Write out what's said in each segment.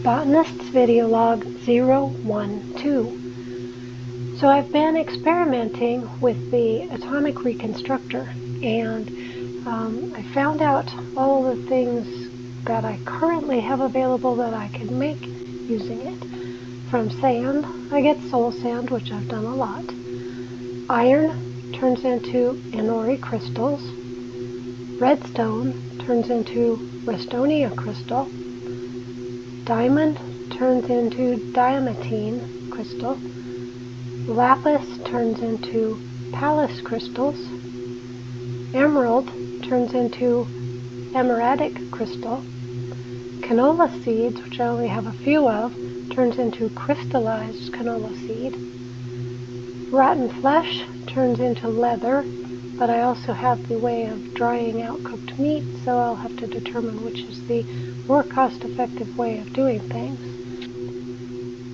Botanist's video log 012. So I've been experimenting with the atomic reconstructor, and I found out all the things that I currently have available that I can make using it. From sand, I get soul sand, which I've done a lot. Iron turns into Inori crystals. Redstone turns into Restonia crystal. Diamond turns into Diamantine crystal. Lapis turns into Palace crystals. Emerald turns into Emeradic crystal. Canola seeds, which I only have a few of, turns into crystallized canola seed. Rotten flesh turns into leather, but I also have the way of drying out cooked meat, so I'll have to determine which is the more cost-effective way of doing things.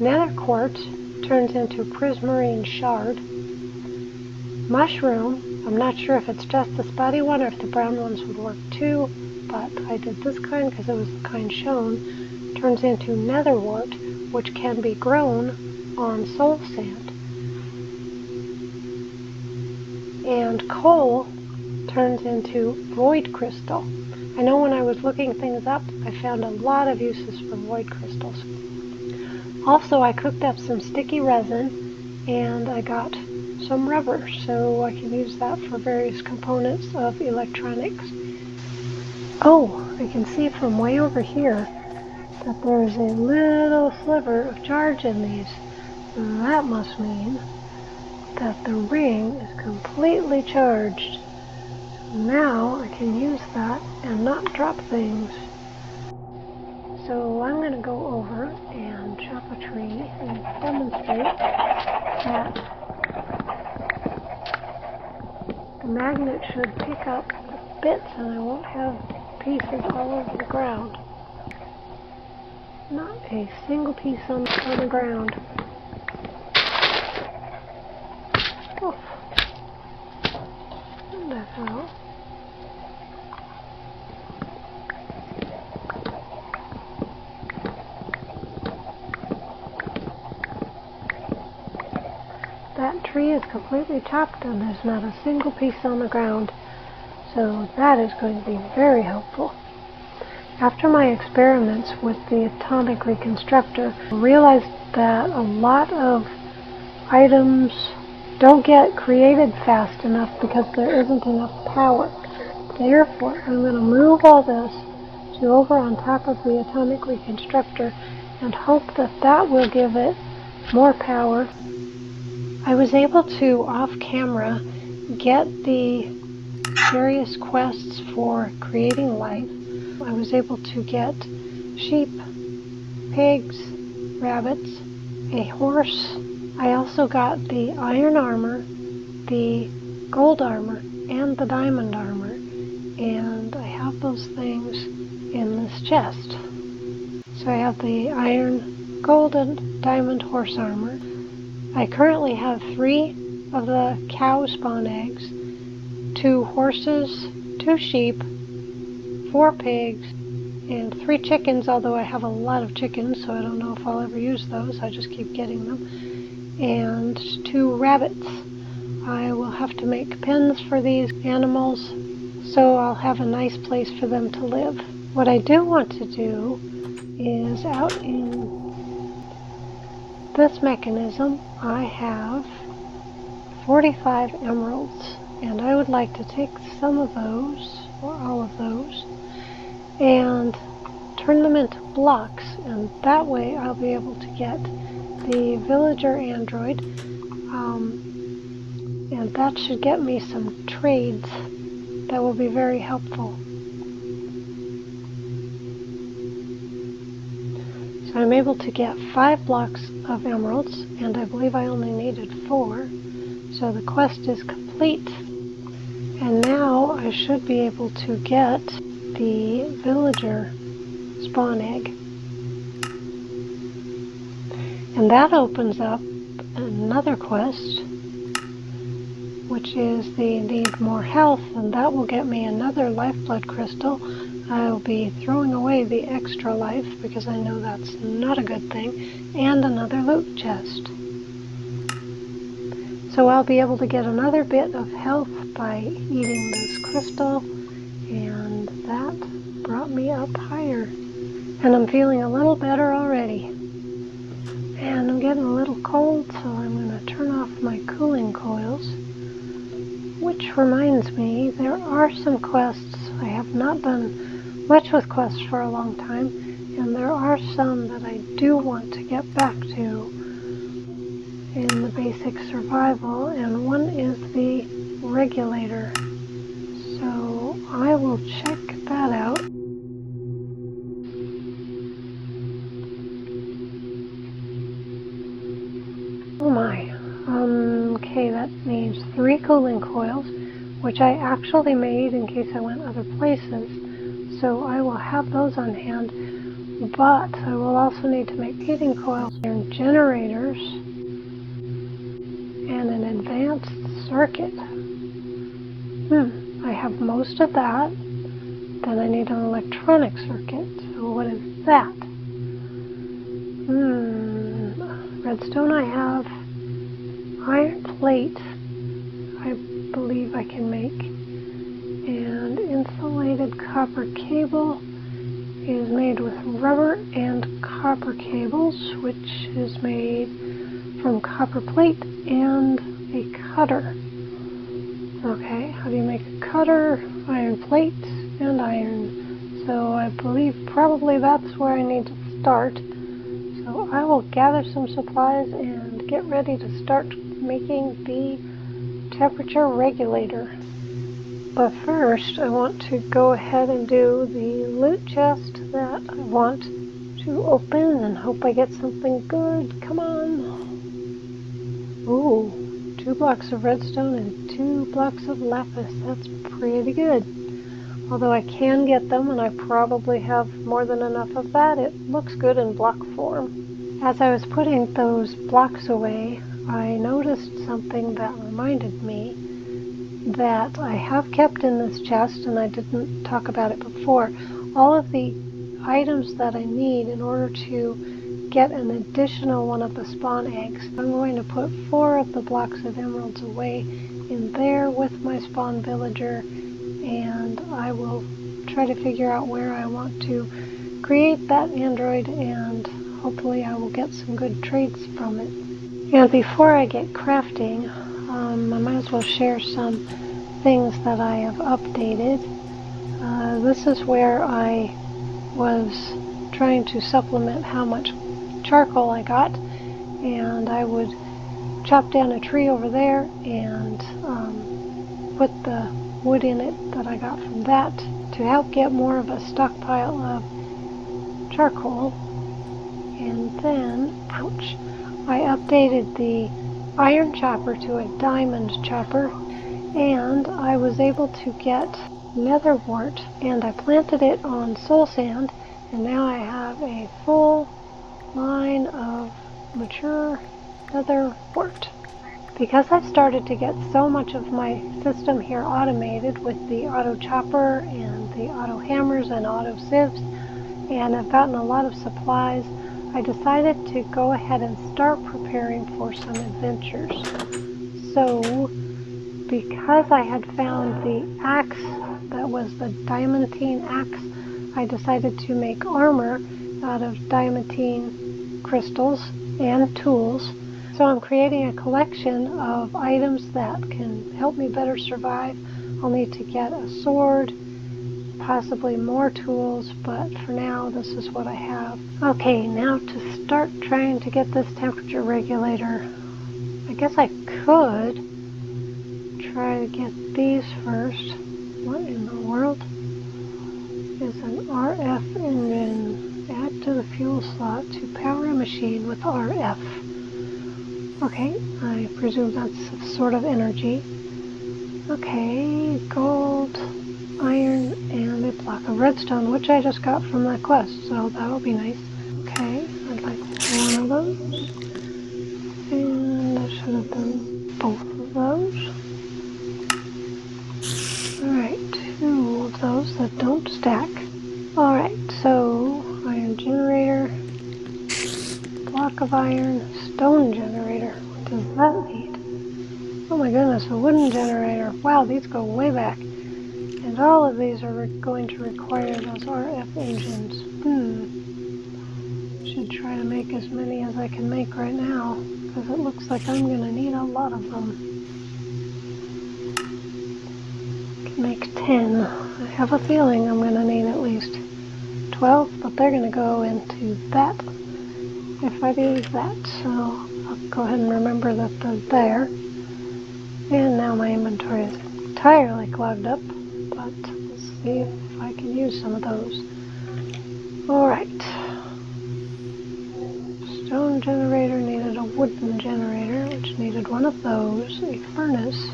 Nether quartz turns into prismarine shard. Mushroom, I'm not sure if it's just the spotty one or if the brown ones would work too, but I did this kind because it was the kind shown, turns into netherwort, which can be grown on soul sand. And coal turns into void crystal. I know when I was looking things up, I found a lot of uses for void crystals. Also, I cooked up some sticky resin, and I got some rubber, so I can use that for various components of electronics. Oh, I can see from way over here that there's a little sliver of charge in these. That must mean that the ring is completely charged. Now I can use that and not drop things. So I'm going to go over and chop a tree and demonstrate that the magnet should pick up bits and I won't have pieces all over the ground. Not a single piece on the ground. Oh. What the hell? That tree is completely chopped and there's not a single piece on the ground. So that is going to be very helpful. After my experiments with the atomic reconstructor, I realized that a lot of items don't get created fast enough because there isn't enough power. Therefore, I'm going to move all this to over on top of the atomic reconstructor and hope that that will give it more power. I was able to, off camera, get the various quests for creating life. I was able to get sheep, pigs, rabbits, a horse. I also got the iron armor, the gold armor, and the diamond armor. And I have those things in this chest. So I have the iron, gold, and diamond horse armor. I currently have 3 of the cow spawn eggs, 2 horses, 2 sheep, 4 pigs, and 3 chickens, although I have a lot of chickens, so I don't know if I'll ever use those. I just keep getting them. And 2 rabbits. I will have to make pens for these animals, so I'll have a nice place for them to live. What I do want to do is out in this mechanism, I have 45 emeralds, and I would like to take some of those, or all of those, and turn them into blocks, and that way I'll be able to get the villager android, and that should get me some trades that will be very helpful. So I'm able to get 5 blocks of emeralds, and I believe I only needed 4, so the quest is complete. And now I should be able to get the villager spawn egg. And that opens up another quest, which is the need more health, and that will get me another lifeblood crystal, I'll be throwing away the extra life because I know that's not a good thing, and another loot chest. So I'll be able to get another bit of health by eating this crystal, and that brought me up higher. And I'm feeling a little better already. And I'm getting a little cold, so I'm going to turn off my cooling coils. Which reminds me, there are some quests. I have not done much with quests for a long time, and there are some that I do want to get back to in the basic survival, and one is the regulator. So I will check that out. Oh my. Okay, that needs 3 cooling coils, which I actually made in case I went other places. So I will have those on hand, but I will also need to make heating coils and generators and an advanced circuit. I have most of that. Then I need an electronic circuit. So what is that? Redstone I have. Iron plate I believe I can make. And insulated copper cable is made with rubber and copper cables, which is made from copper plate and a cutter. Okay, how do you make a cutter? Iron plate and iron. So I believe probably that's where I need to start. So I will gather some supplies and get ready to start making the temperature regulator. But first I want to go ahead and do the loot chest that I want to open and hope I get something good. Come on. Ooh, 2 blocks of redstone and 2 blocks of lapis. That's pretty good. Although I can get them, and I probably have more than enough of that, it looks good in block form. As I was putting those blocks away, I noticed something that reminded me that I have kept in this chest, and I didn't talk about it before. All of the items that I need in order to get an additional one of the spawn eggs. I'm going to put 4 of the blocks of emeralds away in there with my spawn villager, and I will try to figure out where I want to create that android, and hopefully I will get some good trades from it. And before I get crafting, I might as well share some things that I have updated. This is where I was trying to supplement how much charcoal I got, and I would chop down a tree over there and put the wood in it that I got from that to help get more of a stockpile of charcoal. And then, ouch, I updated the iron chopper to a diamond chopper, and I was able to get nether wart, and I planted it on soul sand, and now I have a full line of mature nether wart. Because I've started to get so much of my system here automated with the auto chopper and the auto hammers and auto sieves, and I've gotten a lot of supplies, I decided to go ahead and start preparing for some adventures. So, because I had found the axe that was the diamantine axe, I decided to make armor out of diamantine crystals and tools. So I'm creating a collection of items that can help me better survive. I'll need to get a sword, possibly more tools, but for now this is what I have. Okay, now to start trying to get this temperature regulator, I guess I could try to get these first. What in the world is an RF engine? Add to the fuel slot to power a machine with RF. Okay, I presume that's a sort of energy. Okay, gold, iron, and a block of redstone, which I just got from that quest, so that'll be nice. Okay, I'd like one of those. And I should have done both of those. Alright, 2 of those that don't stack. Alright, so iron generator, block of iron, stone generator. What does that need? Oh my goodness, a wooden generator. Wow, these go way back. And all of these are going to require those RF engines. Should try to make as many as I can make right now, because it looks like I'm going to need a lot of them. I can make 10. I have a feeling I'm going to need at least 12, but they're going to go into that if I do that. So I'll go ahead and remember that they're there. And now my inventory is entirely clogged up, but let's see if I can use some of those. Alright. Stone generator needed a wooden generator, which needed one of those, a furnace,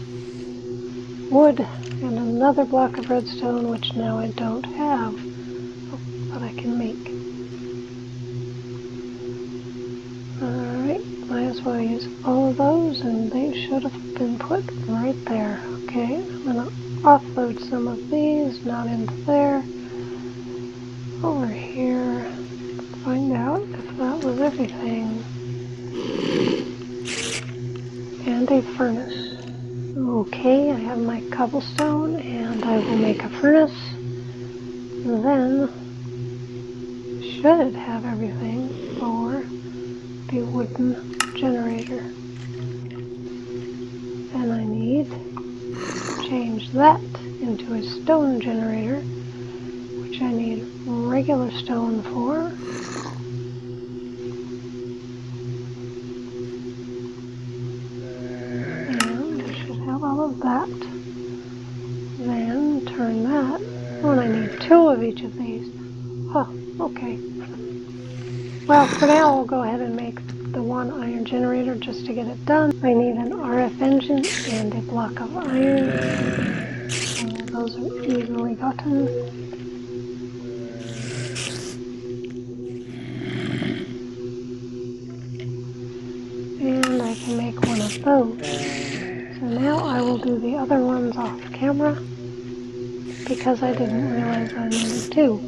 wood, and another block of redstone, which now I don't have, but I can make. Alright, might as well use all of those, and they should have been put right there. Okay, I'm going to offload some of these, not into there. Over here, find out if that was everything. And a furnace. Okay, I have my cobblestone, and I will make a furnace. Then, should have everything for the wooden generator. Then I need to change that into a stone generator, which I need regular stone for. And I should have all of that. Then turn that. Oh, and I need 2 of each of these. Huh, okay. Well, for now I'll go ahead and make the 1 iron generator just to get it done. I need an RF engine and a block of iron. Those are easily gotten. And I can make one of those. So now I will do the other ones off camera, because I didn't realize I needed 2.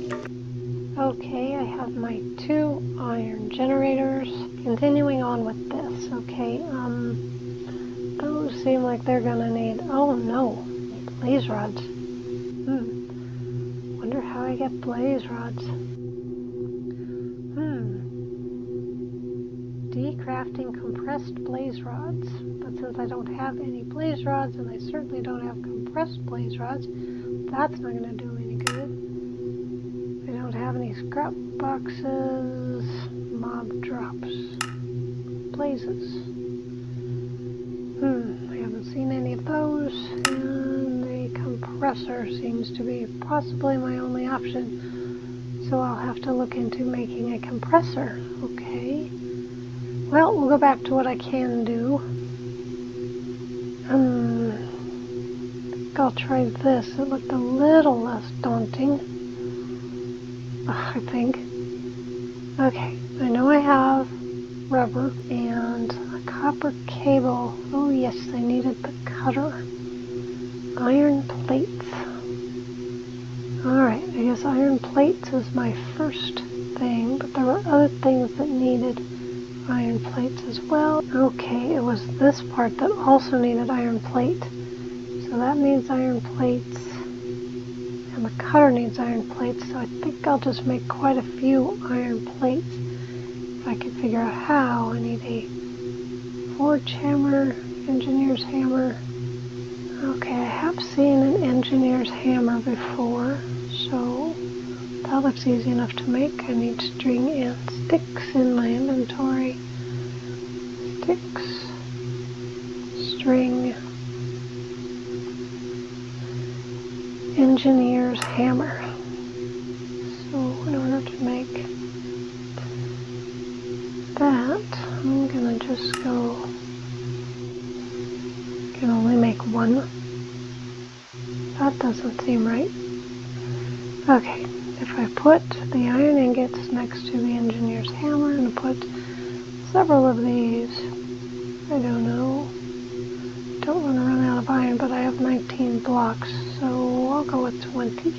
Okay, I have my 2 iron generators. Continuing on with this, okay, those seem like they're gonna need, oh no, blaze rods. Wonder how I get blaze rods. Decrafting compressed blaze rods. But since I don't have any blaze rods, and I certainly don't have compressed blaze rods, that's not gonna do any good. I don't have any scrap boxes, mob drops, blazes. I haven't seen any of those, and a compressor seems to be possibly my only option. So I'll have to look into making a compressor. Okay. Well, we'll go back to what I can do. I'll try this. It looked a little less daunting, I think. Okay, I know I have rubber and a copper cable. Oh yes, I needed the cutter. Iron plates. Alright, I guess iron plates is my first thing, but there were other things that needed iron plates as well. Okay, it was this part that also needed iron plate. So that needs iron plates. And the cutter needs iron plates, so I think I'll just make quite a few iron plates. If I can figure out how. I need a forge hammer, engineer's hammer. Okay, I have seen an engineer's hammer before, so that looks easy enough to make. I need string and sticks in my inventory. Sticks, string, engineer's hammer. So in order to make that, I'm gonna just go, can only make 1. That doesn't seem right. Okay, if I put the iron ingots next to the engineer's hammer and put several of these, I don't know, don't want to run out of iron, but I have 19 blocks, so I'll go with 20.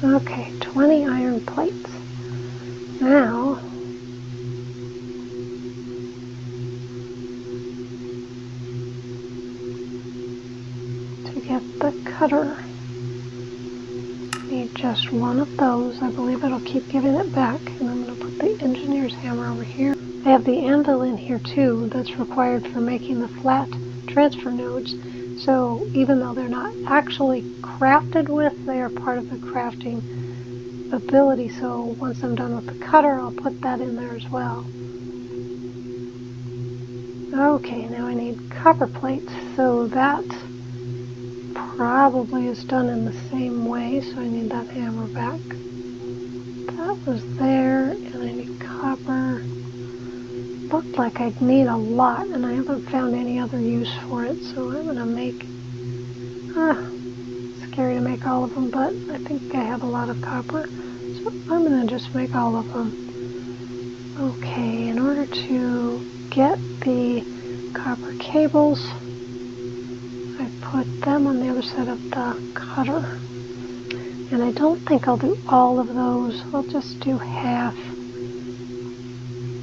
Okay, 20 iron plates. Now, to get the cutter, need just one of those. I believe it'll keep giving it back, and I'm going to put the engineer's hammer over here. I have the anvil in here too that's required for making the flat transfer nodes. So even though they're not actually crafted with, they are part of the crafting ability. So once I'm done with the cutter, I'll put that in there as well. Okay, now I need copper plates. So that probably is done in the same way. So I need that hammer back. That was there, and I need copper. Looked like I'd need a lot, and I haven't found any other use for it, so I'm going to make, scary to make all of them, but I think I have a lot of copper, so I'm going to just make all of them. Okay, in order to get the copper cables, I put them on the other side of the cutter, and I don't think I'll do all of those. I'll just do half,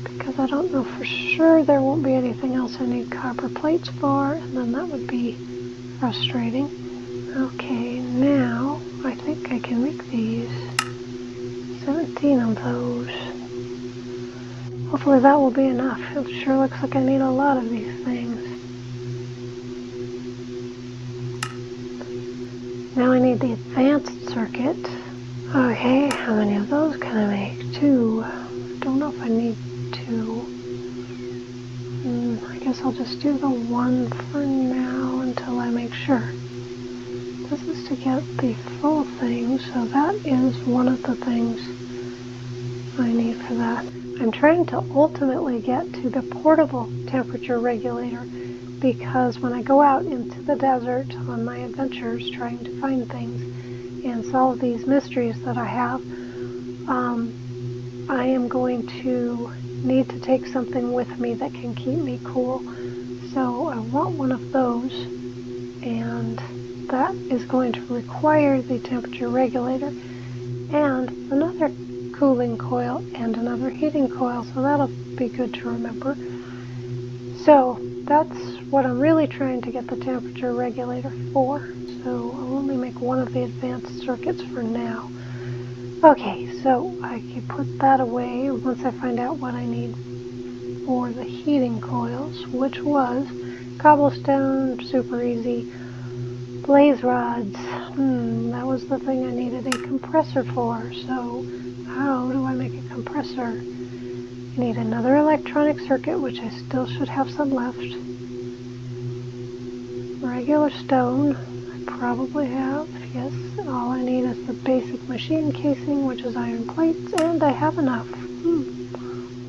because I don't know for sure there won't be anything else I need copper plates for, and then that would be frustrating. Okay, now I think I can make these. 17 of those. Hopefully that will be enough. It sure looks like I need a lot of these things. Now I need the advanced circuit. Okay, how many of those can I make? 2. I don't know if I need 2. I guess I'll just do the 1 for now until I make sure. This is to get the full thing, so that is one of the things I need for that. I'm trying to ultimately get to the portable temperature regulator, because when I go out into the desert on my adventures trying to find things and solve these mysteries that I have, I am going to need to take something with me that can keep me cool. So I want one of those, and that is going to require the temperature regulator and another cooling coil and another heating coil, so that'll be good to remember. So that's what I'm really trying to get the temperature regulator for. So I'll only make one of the advanced circuits for now. Okay, so I can put that away once I find out what I need for the heating coils, which was cobblestone, super easy, blaze rods. That was the thing I needed a compressor for. So how do I make a compressor? I need another electronic circuit, which I still should have some left. Regular stone, I probably have, yes. All I need is the basic machine casing, which is iron plates, and I have enough.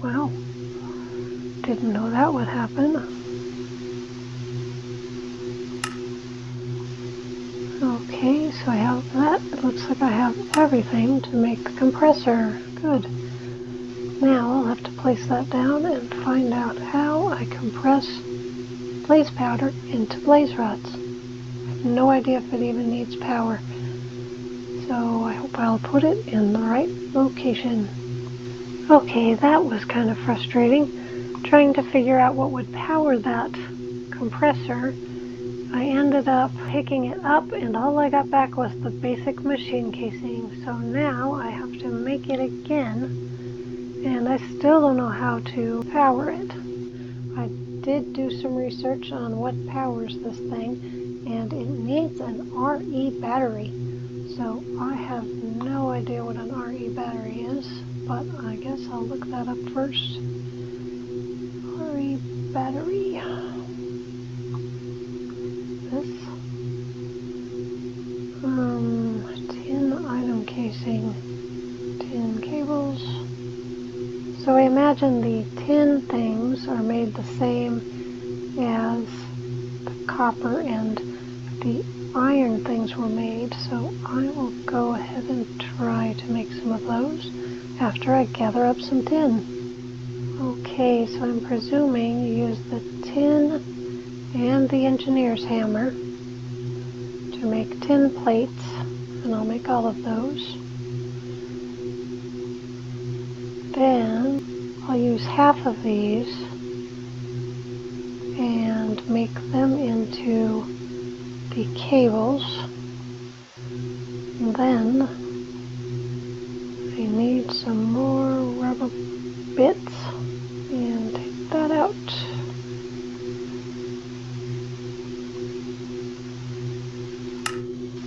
Wow. Didn't know that would happen. Okay, so I have that. It looks like I have everything to make the compressor. Good. Now I'll have to place that down and find out how I compress blaze powder into blaze rods. I have no idea if it even needs power. So I hope I'll put it in the right location. Okay, that was kind of frustrating. Trying to figure out what would power that compressor. I ended up picking it up, and all I got back was the basic machine casing. So now I have to make it again, and I still don't know how to power it. I did do some research on what powers this thing, and it needs an RE battery. So I have no idea what an RE battery is, but I guess I'll look that up first. RE battery. This. Tin item casing. Tin cables. So I imagine the tin things are made the same as the copper and the iron things were made, so I will go ahead and try to make some of those after I gather up some tin. Okay, so I'm presuming you use the tin and the engineer's hammer to make tin plates, and I'll make all of those. then I'll use half of these and make them into the cables. And then I need some more rubber bits and take that out.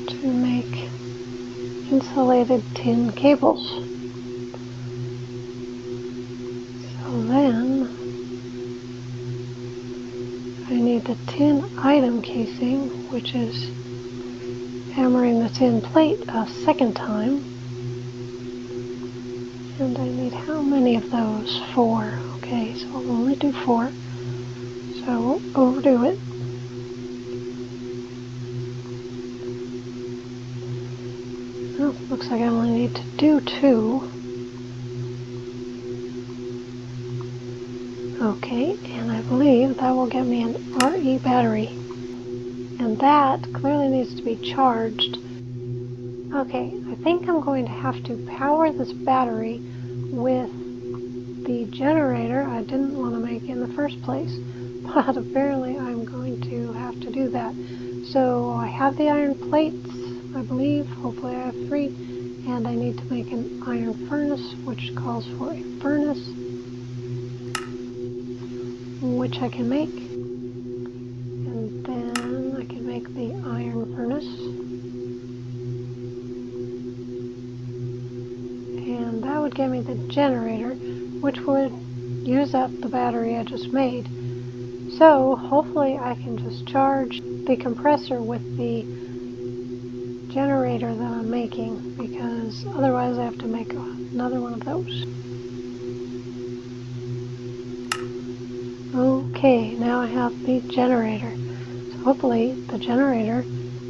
To make insulated tin cables. So then I need the tin item casing, which is hammering the tin plate a second time. And I need how many of those? 4. Okay, so I'll only do 4. So I won't overdo it. Well, looks like I only need to do 2. Okay, and I believe that will get me an RE battery. And that clearly needs to be charged. Okay, I think I'm going to have to power this battery with the generator I didn't want to make in the first place. But apparently I'm going to have to do that. So I have the iron plates, I believe. Hopefully I have 3. And I need to make an iron furnace, which calls for a furnace, which I can make. And then I can make the iron furnace. And that would give me the generator, which would use up the battery I just made. So hopefully I can just charge the compressor with the generator that I'm making, because otherwise I have to make another one of those. Okay, now I have the generator. So hopefully the generator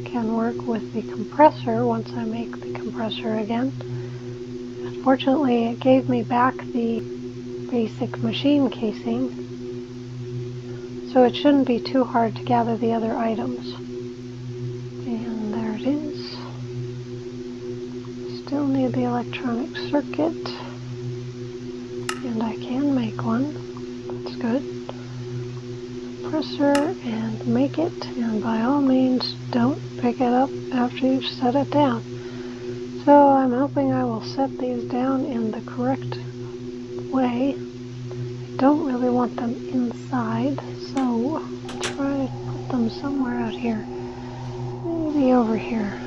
can work with the compressor once I make the compressor again. Fortunately, it gave me back the basic machine casing, so it shouldn't be too hard to gather the other items. And there it is. Still need the electronic circuit, and I can make one. That's good. Compressor and make it, and by all means don't pick it up after you've set it down. So I'm hoping I will set these down in the correct way. I don't really want them inside, so I'll try to put them somewhere out here. Maybe over here.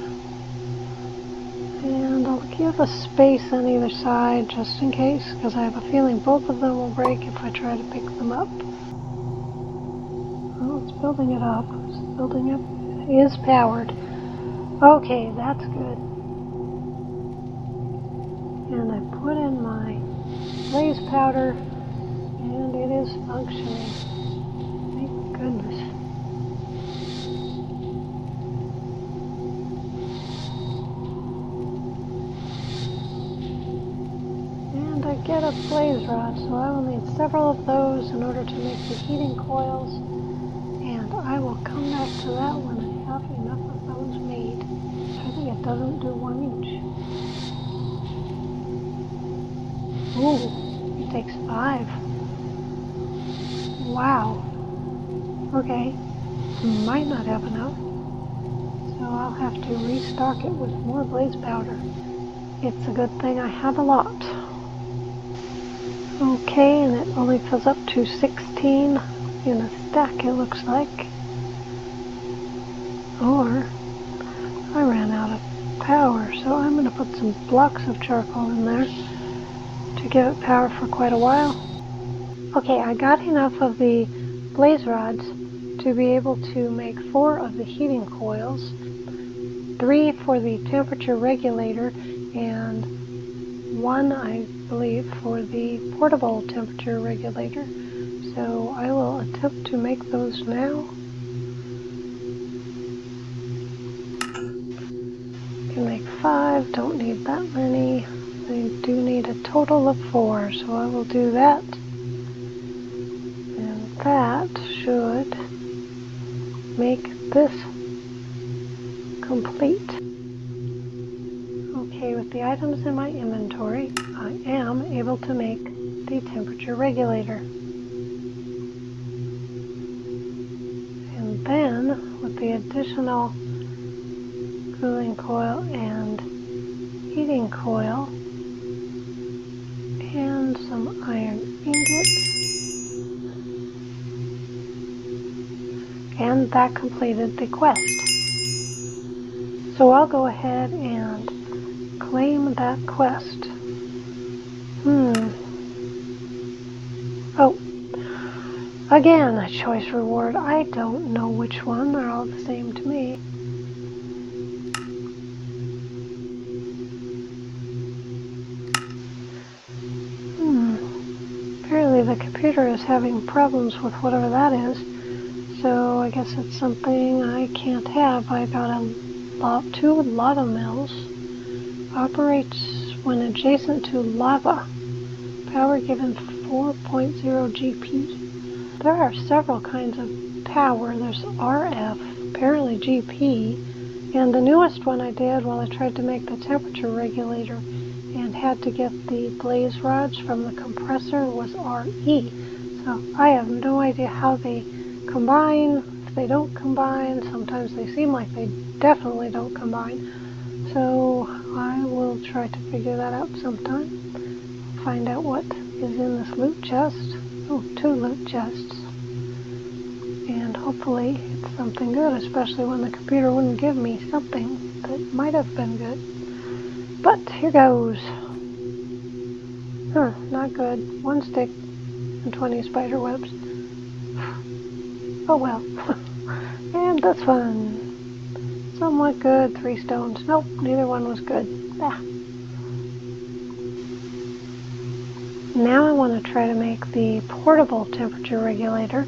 And I'll give a space on either side just in case, because I have a feeling both of them will break if I try to pick them up. Well, it's building it up. It's building up. It is powered. Okay, that's good. And I put in my blaze powder, and it is functioning. Thank goodness. And I get a blaze rod, so I will need several of those in order to make the heating coils. And I will come back to that when I have enough of those made. I think it doesn't do 1 each. Ooh, it takes 5. Wow. Okay, might not have enough. So I'll have to restock it with more blaze powder. It's a good thing I have a lot. Okay, and it only fills up to 16 in a stack, it looks like. Or I ran out of power, so I'm going to put some blocks of charcoal in there to give it power for quite a while. Okay, I got enough of the blaze rods to be able to make 4 of the heating coils, 3 for the temperature regulator, and 1, I believe, for the portable temperature regulator. So I will attempt to make those now. Can make 5, don't need that many. I do need a total of 4, so I will do that. And that should make this complete. Okay, Okay, with the items in my inventory, I am able to make the temperature regulator. And then, with the additional cooling coil and heating coil, and some iron ingots, and that completed the quest. So I'll go ahead and claim that quest. Oh, again, a choice reward. I don't know which one. They're all the same to me. Apparently the computer is having problems with whatever that is. So I guess it's something I can't have. I got two lava mills. Operates when adjacent to lava. Power given 4.0 GP. There are several kinds of power. There's RF, apparently GP, and the newest one I did while I tried to make the temperature regulator and had to get the blaze rods from the compressor was RE. So I have no idea how they combine, if they don't combine. Sometimes they seem like they definitely don't combine. So I will try to figure that out sometime. Find out what is in this loot chest. Oh, 2 loot chests. And hopefully it's something good, especially when the computer wouldn't give me something that might have been good. But here goes. Not good. 1 stick and 20 spider webs. Oh well. And this one. Somewhat good. 3 stones. Nope, neither one was good. Now I want to try to make the portable temperature regulator,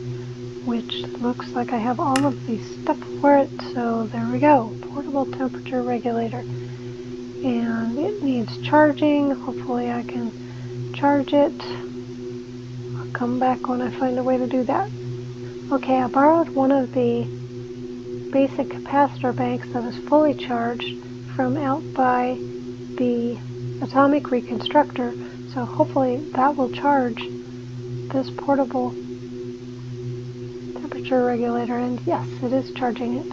which looks like I have all of the stuff for it. So there we go. Portable temperature regulator. And it needs charging. Hopefully I can charge it. I'll come back when I find a way to do that. Okay, I borrowed one of the basic capacitor banks that is fully charged from out by the atomic reconstructor, so hopefully that will charge this portable temperature regulator, and yes, it is charging it.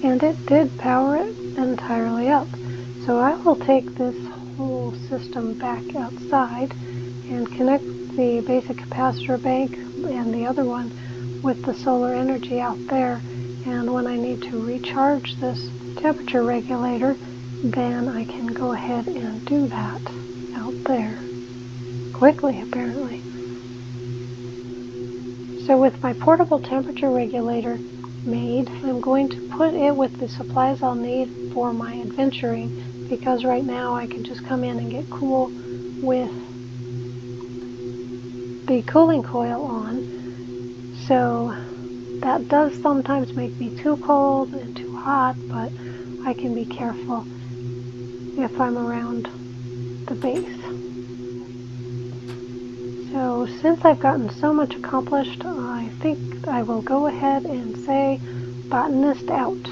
And it did power it entirely up. So I will take this whole system back outside and connect the basic capacitor bank and the other one with the solar energy out there. And when I need to recharge this temperature regulator, then I can go ahead and do that out there. Quickly, apparently. So with my portable temperature regulator made, I'm going to put it with the supplies I'll need for my adventuring, because right now I can just come in and get cool with the cooling coil on. So that does sometimes make me too cold and too hot, but I can be careful if I'm around the base. So since I've gotten so much accomplished, I think I will go ahead and say Botanist out.